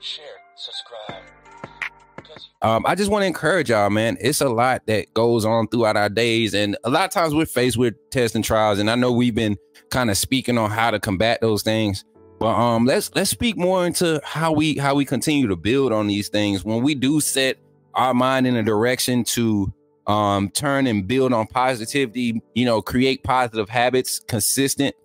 share, subscribe. I just want to encourage y'all, man. It's a lot that goes on throughout our days, and a lot of times we're faced with tests and trials. And I know we've been kind of speaking on how to combat those things, but let's speak more into how we continue to build on these things when we do set our mind in a direction to turn and build on positivity. You know, create positive habits, consistent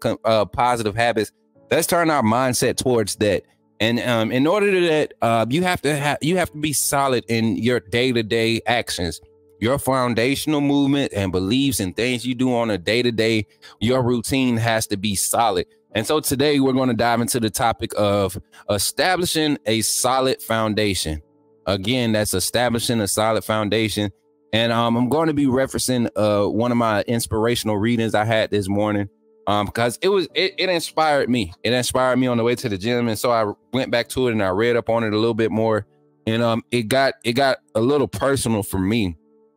positive habits. Let's turn our mindset towards that. And in order to that, you have to be solid in your day-to-day actions, your foundational movement and beliefs and things you do on a day-to-day. Your routine has to be solid. And so today we're going to dive into the topic of establishing a solid foundation. Again, that's establishing a solid foundation. And I'm going to be referencing one of my inspirational readings I had this morning. Because it inspired me. It inspired me on the way to the gym. And so I went back to it and I read up on it a little bit more. And it got a little personal for me.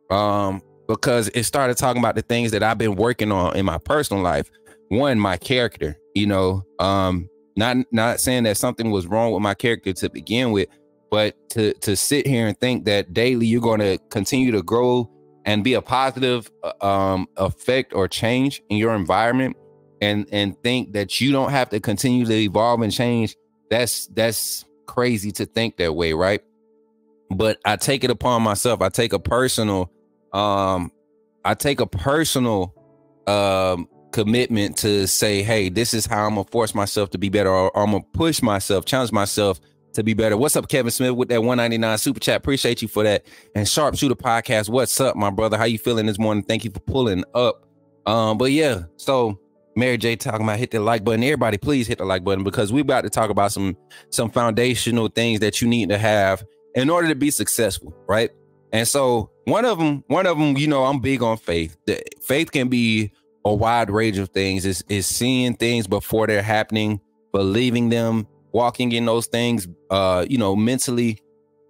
Because it started talking about the things that I've been working on in my personal life. One, my character, you know, not saying that something was wrong with my character to begin with, but to sit here and think that daily you're going to continue to grow and be a positive effect or change in your environment. And think that you don't have to continue to evolve and change. That's crazy to think that way, right? But I take it upon myself. I take a personal commitment to say, hey, this is how I'm gonna force myself to be better, or I'm gonna push myself, challenge myself to be better. What's up, Kevin Smith, with that 199 super chat? Appreciate you for that. And Sharpshooter Podcast, what's up, my brother? How you feeling this morning? Thank you for pulling up. But yeah, so Mary J talking about hit the like button. Everybody, please hit the like button, because we're about to talk about some foundational things that you need to have in order to be successful, right? And so one of them, you know, I'm big on faith. Faith can be a wide range of things. Is seeing things before they're happening, believing them, walking in those things, you know, mentally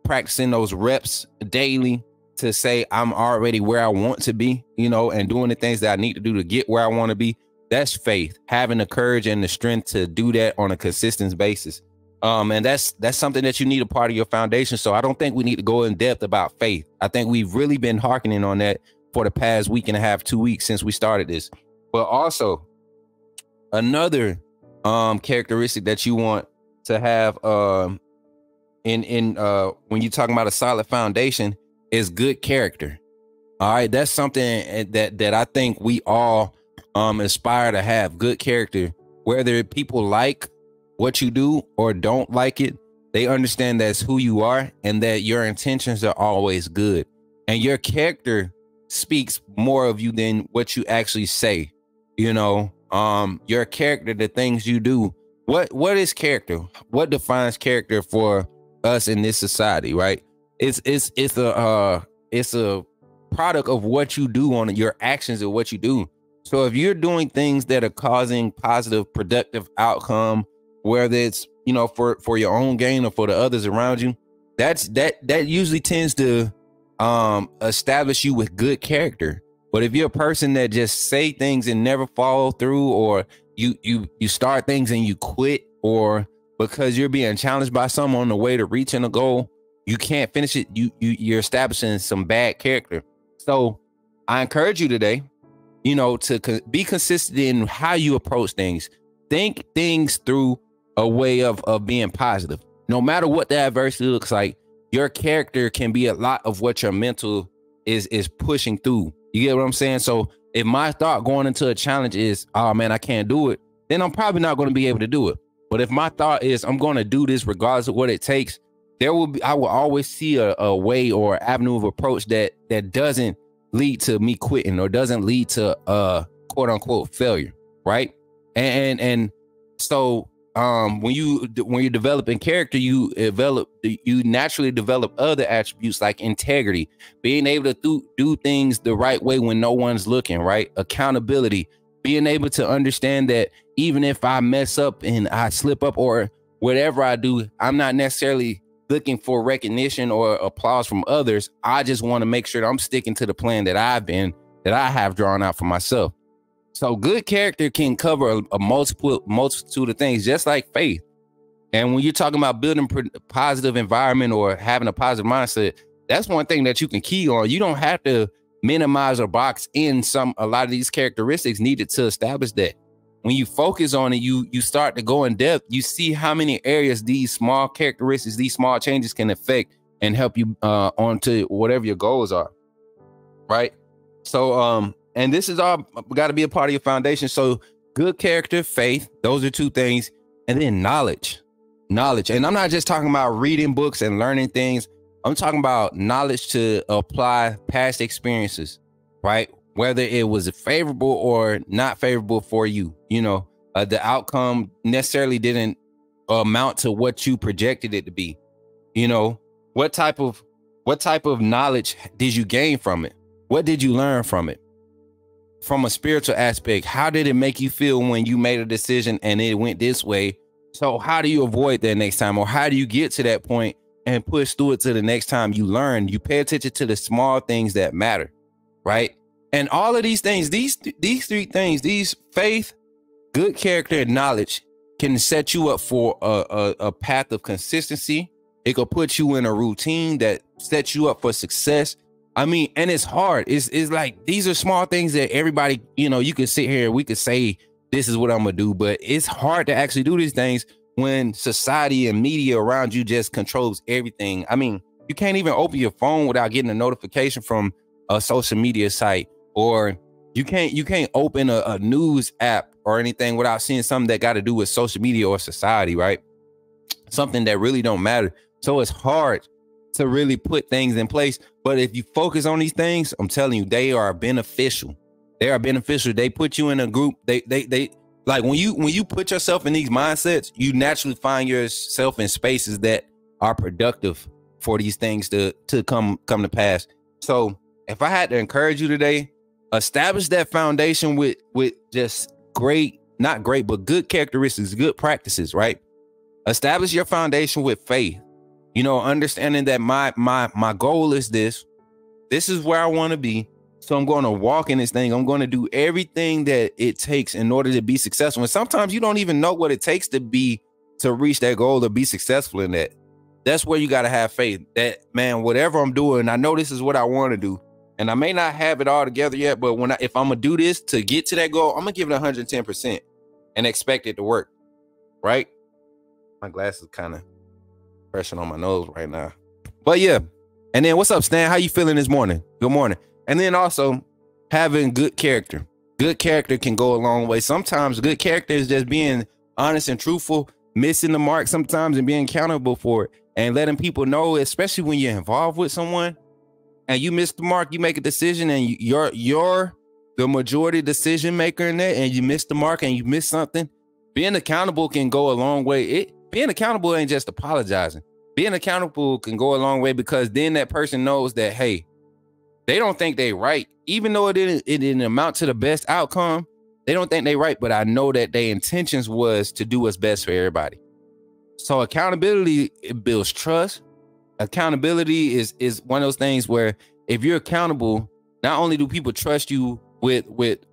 practicing those reps daily to say I'm already where I want to be, you know, and doing the things that I need to do to get where I want to be. That's faith, having the courage and the strength to do that on a consistent basis. And that's something that you need a part of your foundation. So I don't think we need to go in depth about faith. I think we've really been hearkening on that for the past week and a half, 2 weeks since we started this. But also another characteristic that you want to have when you're talking about a solid foundation is good character. All right, that's something that I think we all aspire to have. Good character. Whether people like what you do or don't like it, they understand that's who you are and that your intentions are always good. And your character speaks more of you than what you actually say. You know, your character, the things you do. What is character? What defines character for us in this society, right? It's a product of what you do, on your actions of what you do. So if you're doing things that are causing positive, productive outcome, whether it's, you know, for your own gain or for the others around you, that usually tends to establish you with good character. But if you're a person that just say things and never follow through, or you start things and you quit, or because you're being challenged by someone on the way to reaching a goal, you can't finish it, you're establishing some bad character. So I encourage you today, you know, to be consistent in how you approach things. Think things through a way of being positive. No matter what the adversity looks like, your character can be a lot of what your mental is pushing through. You get what I'm saying? So if my thought going into a challenge is, oh man, I can't do it, then I'm probably not going to be able to do it. But if my thought is, I'm going to do this regardless of what it takes, I will always see a way or avenue of approach that doesn't lead to me quitting or doesn't lead to quote unquote failure, right? And so when you're developing character, you naturally develop other attributes like integrity, being able to do things the right way when no one's looking, right? Accountability, being able to understand that even if I mess up and I slip up or whatever I do, I'm not necessarily looking for recognition or applause from others. I just want to make sure that I'm sticking to the plan that I have drawn out for myself. So good character can cover a multitude of things, just like faith. And when you're talking about building positive environment or having a positive mindset, that's one thing that you can key on. You don't have to minimize or box in a lot of these characteristics needed to establish that. When you focus on it, you start to go in depth. You see how many areas these small characteristics, these small changes can affect and help you onto whatever your goals are. Right. So, and this is all got to be a part of your foundation. So good character, faith, those are two things. And then knowledge. And I'm not just talking about reading books and learning things. I'm talking about knowledge to apply past experiences, right? Whether it was favorable or not favorable for you, the outcome necessarily didn't amount to what you projected it to be. What type of knowledge did you gain from it? What did you learn from it? From a spiritual aspect, how did it make you feel when you made a decision and it went this way? So how do you avoid that next time? Or how do you get to that point and push through it to the next time you learn? You pay attention to the small things that matter, right? And all of these things, these three things, these faith, good character, and knowledge can set you up for a path of consistency. It could put you in a routine that sets you up for success. I mean, and it's hard. It's like, these are small things that everybody, you can sit here, we could say, this is what I'm gonna do, but it's hard to actually do these things when society and media around you just controls everything. I mean, you can't even open your phone without getting a notification from a social media site, or you can't open a news app or anything without seeing something that got to do with social media or society, right? Something that really don't matter. So it's hard to really put things in place. But if you focus on these things, I'm telling you, they are beneficial. They are beneficial. They put you in a group. They like when you put yourself in these mindsets, you naturally find yourself in spaces that are productive for these things to come to pass. So if I had to encourage you today, establish that foundation with just not great, but good characteristics, good practices, right? Establish your foundation with faith, understanding that my goal is this is where I want to be. So I'm going to walk in this thing. I'm going to do everything that it takes in order to be successful. And sometimes you don't even know what it takes to reach that goal, to be successful in that. That's where you got to have faith that, man, whatever I'm doing, I know this is what I want to do. And I may not have it all together yet, but if I'm going to do this to get to that goal, I'm going to give it 110% and expect it to work. Right? My glasses kind of pressing on my nose right now. But yeah. And then what's up, Stan? How you feeling this morning? Good morning. And then also having good character. Good character can go a long way. Sometimes good character is just being honest and truthful, missing the mark sometimes and being accountable for it, and letting people know, especially when you're involved with someone and you miss the mark, you make a decision and you're the majority decision maker in that, and you miss the mark and you miss something. Being accountable can go a long way. Being accountable ain't just apologizing. Being accountable can go a long way, because then that person knows that, hey, they don't think they right. Even though it didn't amount to the best outcome, they don't think they right, but I know that their intentions was to do what's best for everybody. So accountability, it builds trust. Accountability is one of those things where if you're accountable, not only do people trust you with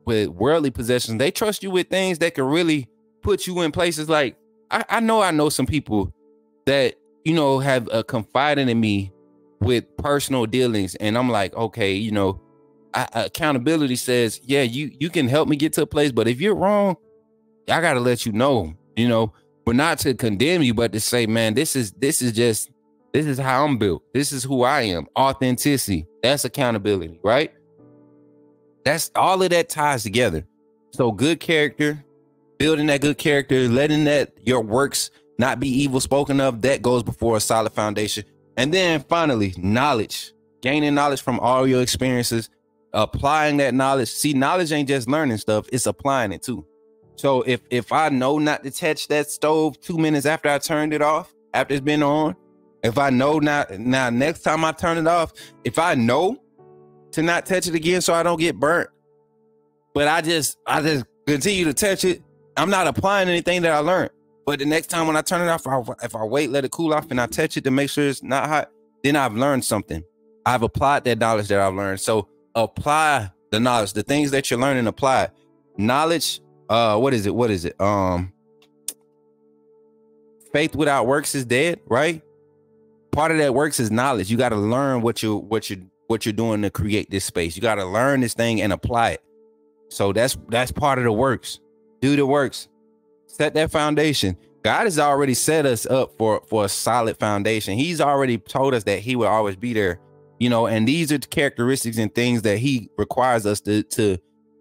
worldly possessions, they trust you with things that can really put you in places like, I know some people that, have confided in me with personal dealings. And I'm like, okay, accountability says, yeah, you can help me get to a place, but if you're wrong, I got to let you know, but not to condemn you, but to say, man, this is how I'm built. This is who I am. Authenticity. That's accountability, right? That's all of that ties together. So good character, building that good character, letting that your works not be evil spoken of, that goes before a solid foundation. And then finally, knowledge, gaining knowledge from all your experiences, applying that knowledge. See, knowledge ain't just learning stuff, it's applying it too. So if I know not to touch that stove 2 minutes after I turned it off, after it's been on, if I know now next time I turn it off, if I know to not touch it again so I don't get burnt, but I just continue to touch it, I'm not applying anything that I learned. But the next time when I turn it off, if I wait, let it cool off, and I touch it to make sure it's not hot, then I've learned something. I've applied that knowledge that I've learned. So apply the knowledge, the things that you're learning, apply it. Knowledge. What is it? faith without works is dead, right? Part of that works is knowledge. You got to learn what you're doing to create this space. You got to learn this thing and apply it. So that's part of the works. Do the works. Set that foundation. God has already set us up for a solid foundation. He's already told us that he will always be there, you know, and these are the characteristics and things that he requires us to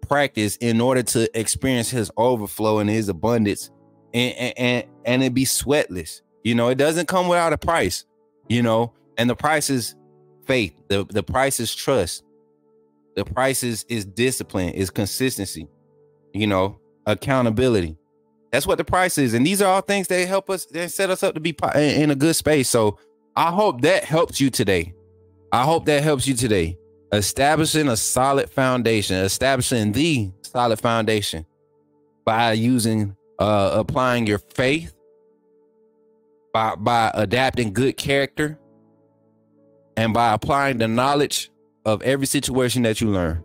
practice in order to experience his overflow and his abundance and it be sweatless. You know, it doesn't come without a price, you know, and the price is faith. The price is trust. The price is discipline, is consistency, you know, accountability. That's what the price is. And these are all things that help us, that set us up to be in a good space. So I hope that helps you today. I hope that helps you today. Establishing a solid foundation, establishing the solid foundation by applying your faith, by adapting good character, and by applying the knowledge of every situation that you learn.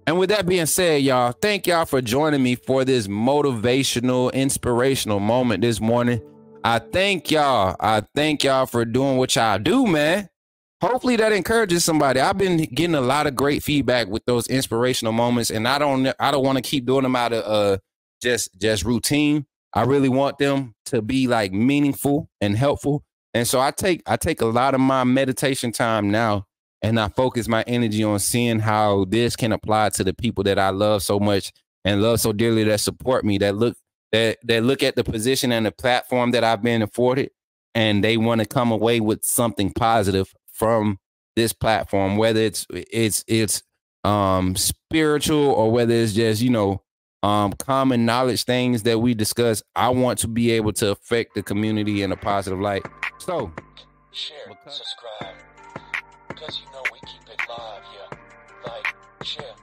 And with that being said, y'all, thank y'all for joining me for this motivational, inspirational moment this morning. I thank y'all. I thank y'all for doing what y'all do, man. Hopefully that encourages somebody. I've been getting a lot of great feedback with those inspirational moments, and I don't want to keep doing them out of just routine. I really want them to be like meaningful and helpful. And so I take a lot of my meditation time now, and I focus my energy on seeing how this can apply to the people that I love so much and love so dearly, that support me, that look at the position and the platform that I've been afforded, and they want to come away with something positive from this platform, whether it's spiritual or whether it's just, you know, common knowledge things that we discuss. I want to be able to affect the community in a positive light. So share, subscribe, because you know we keep it live, yeah. Like, share.